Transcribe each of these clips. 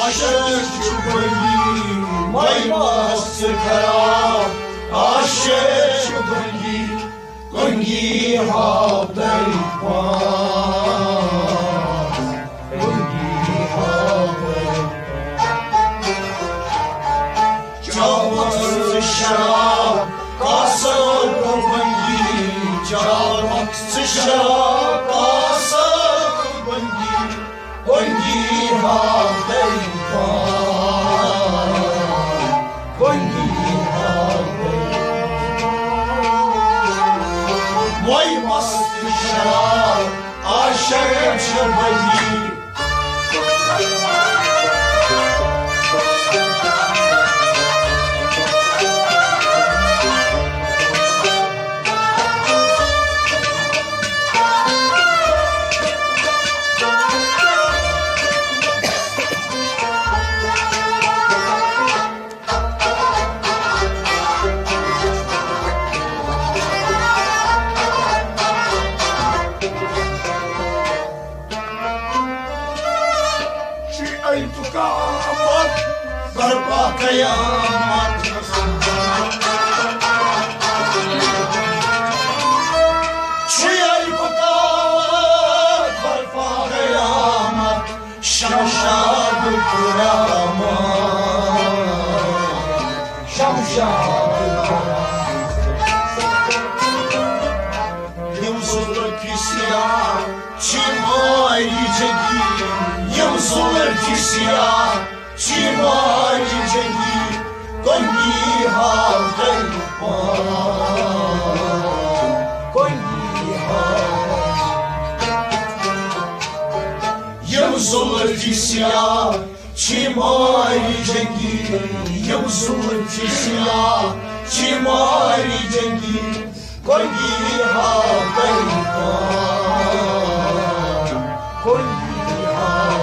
عاشق چوبنگی وای مست خراب عاشق چوبنگی گنگی ها دیوان گنگی ها جاوز شراب کاسه گنگی جاوز شراب کاسه گنگی گنگی ها دیوان گنگی ها وای مست شراب عاشق چوبنگی برپا قیامت چی ای بکاوت برپا قیامت شمشاد کرامت شمشاد کرامت یمزور کسیا چی مای جگی یمزور کسیا چی مای جگی گنگی ها دیوان گنگی ها یم زلفی سیاه چی مای جگی یم زلفی سیاه چی مای جگی گنگی ها دیوان گنگی ها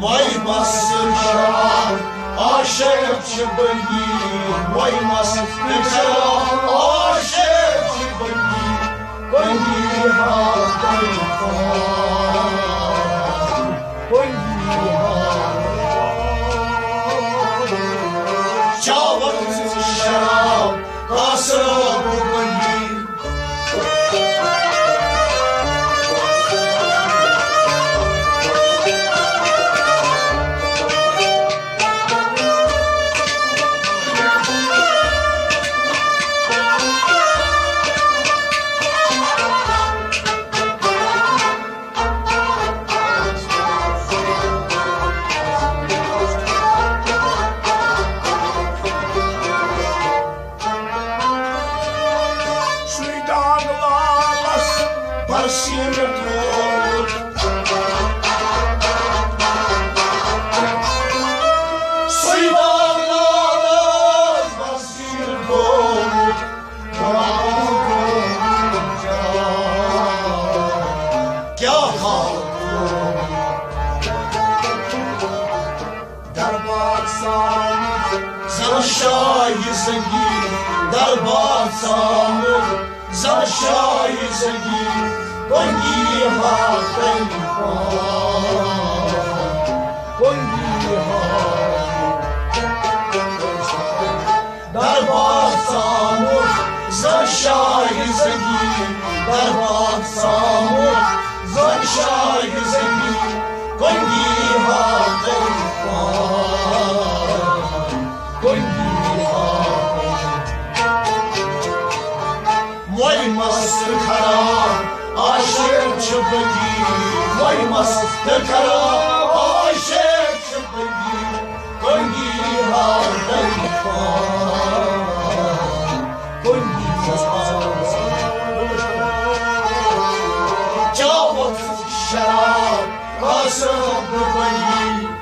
وای مست شراب عاشق چوبنگی وای مست شراب عاشق چوبنگی گنگی ها دیوان گنگی ها جاوز شراب کاسه گنگی در باد سامر زر شای زگی گنگی ها دیوان گنگی ها در باد سامر زر شای زگی در باد سامر زر شای زگی گنگی ها دیوان گنگی ها وای مست خراب عاشق چوبنگی وای مست خراب عاشق چوبنگی گنگی ها دیوان گنگی ها جاوز شراب کاسه گنگی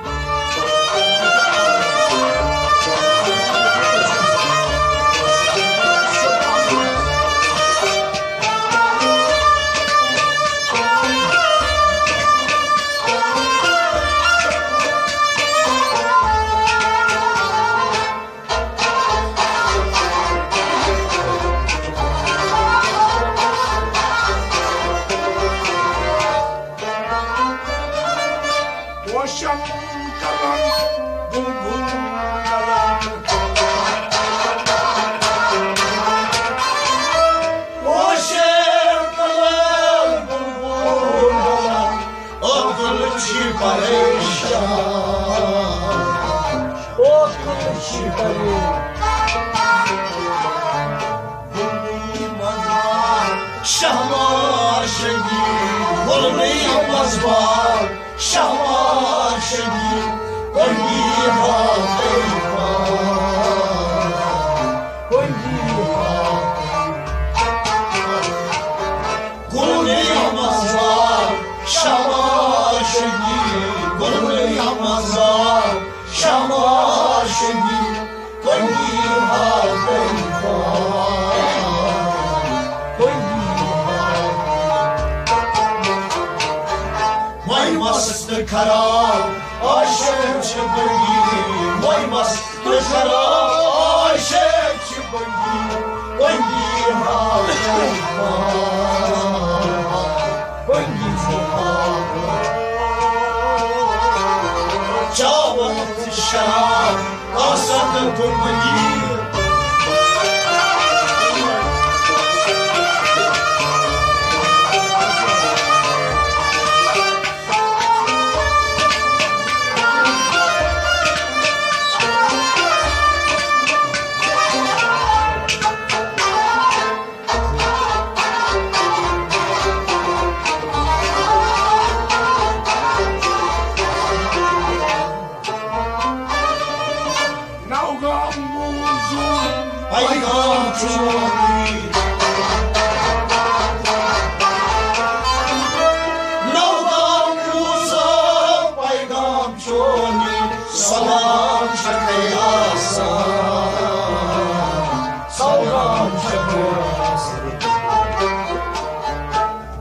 وشم کلان بلبل کلان وشم کلان بلبل کلان آقل چی پریشان آقل چی پریشان شهوار شدید گلنی مزبار شهوار شدید گلنی ها گلنی مزبار شهوار شدید گلنی مزبار شهوار شدید گلنی ها Vay mastı karar aşık çıbıngi Vay mastı karar aşık çıbıngi Göngi hâlâ Göngi hâlâ Çavat şarap asadı kurbangi Paygam çoni Navgam kusa paygam çoni Salam şakayasa Salam şakayasa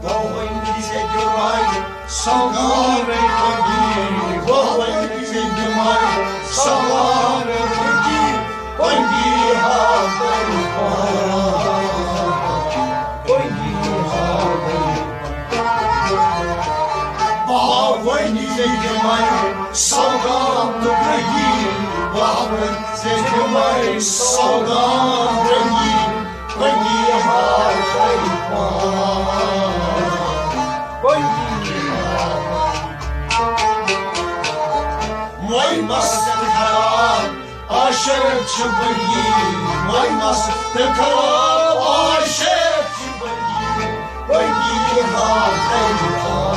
Vahvay bize gümay Salam rekogi Vahvay bize gümay Salam rekogi Göngi Vahvayni zeymay salgam rengi Vahvayni zeymay salgam rengi Göngi harkayma Göngi Vay mastı karar aşık çıbıngi Vay mastı karar aşık çıbıngi Göngi harkayma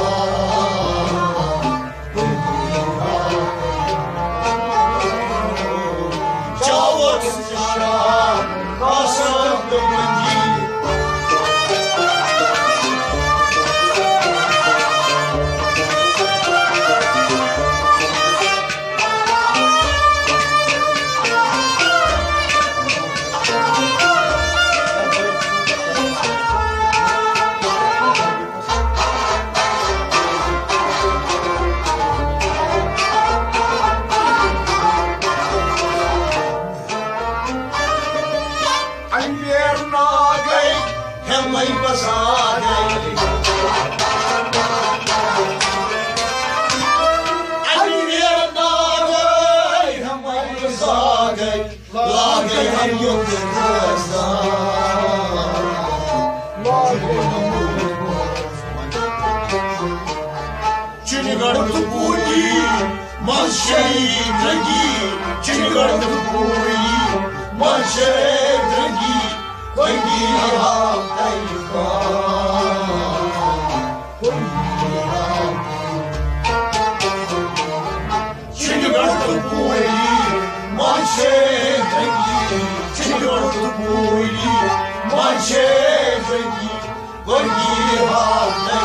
Hemay basagay Anir nagay Hemay basagay Lagay hem yoksa Çinigar tupuli Manşey drangi Çinigar tupuli Manşey drangi Göngi hâlâ Çünkü gördüm bu eli manşet rengi Çünkü gördüm bu eli manşet rengi Göngi hâlâ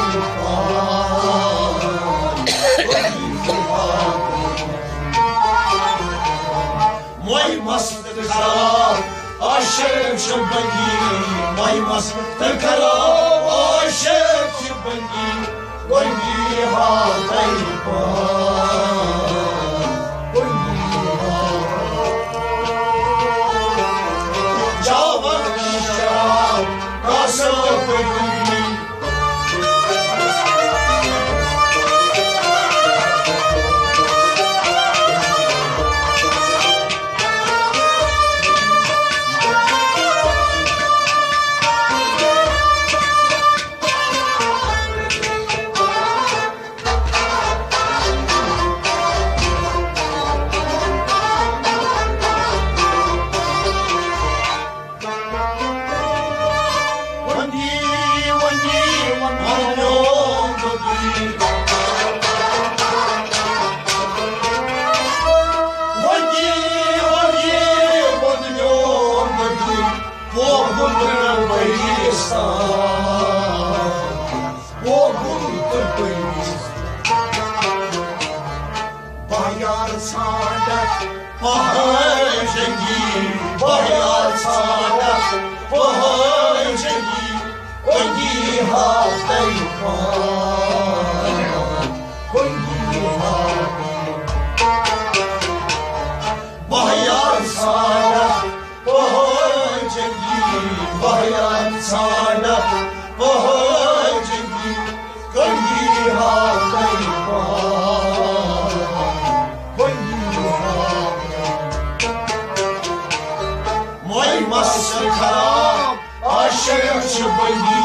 Moy mastı karar aşık çıbıngi Moy mastı karar aşık çıbıngi Göngi hâlâ Bahay cengi Bahya sadat Bahay cengi Kongi haftai Kongi haftai Bahya sadat Bahay cengi Bahya sadat Bahay cengi Kongi haftai Karam aşık çıbangi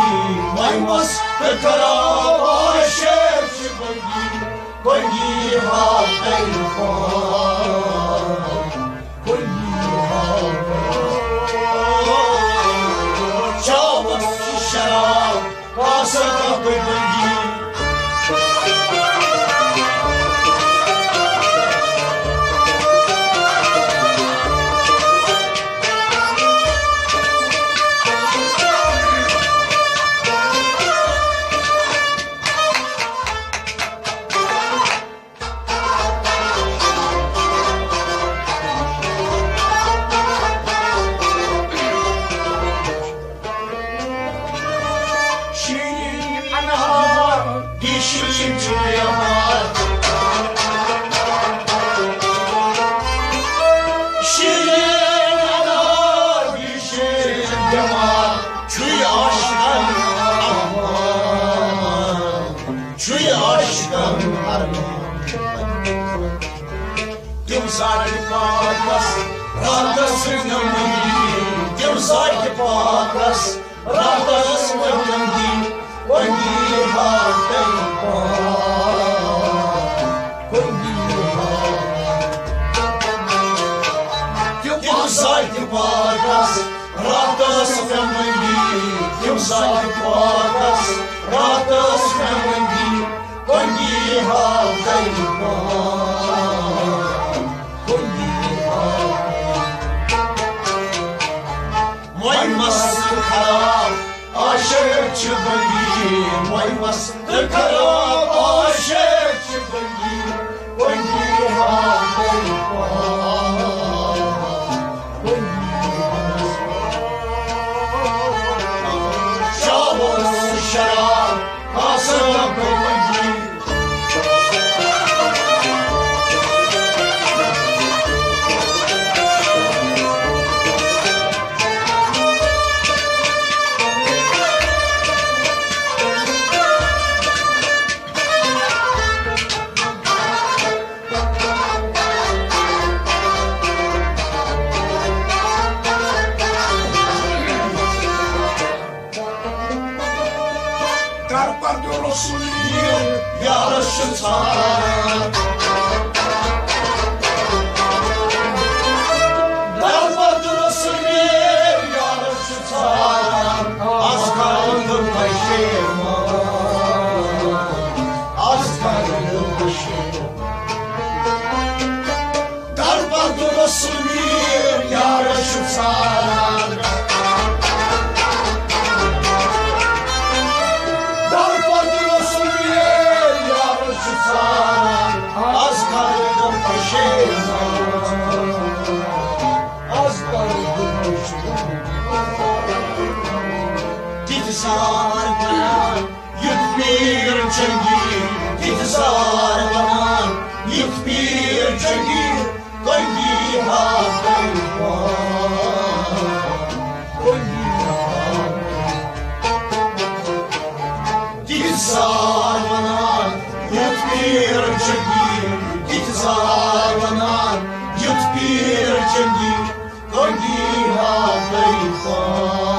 Maymas karam aşık çıbangi Kongi haftai Kongi haftai Çabuk şarap kasada bebangi Dişim yaman Şirin anar dişim yaman Çüy aşkın aman Çüy aşkın aman Dimsaki pakas Radasın ömrünü Dimsaki pakas Radasın ömrünü Kongi haftai Kongi haftai Dimsaki pakas Radasın ömrünü Dimsaki pakas Radasın ömrünü Kongi haftai Kongi haftai Maymas karam aşık çıbangi Maymas karam aşık çıbangi Kongi haftai Çabuk şarap kasada bebangi Yarışı çağır Darmadırasın bir yarışı çağır Az kaldı başıma Az kaldı başıma Darmadırasın bir yarışı çağır Az kaldım başıma Az kaldım başıma Titizar bana yük bir cengi Titizar bana yük bir cengi Kongi haftai Kongi haftai Titizar bana yük bir cengi Titizar bana yük bir cengi Kongi haftai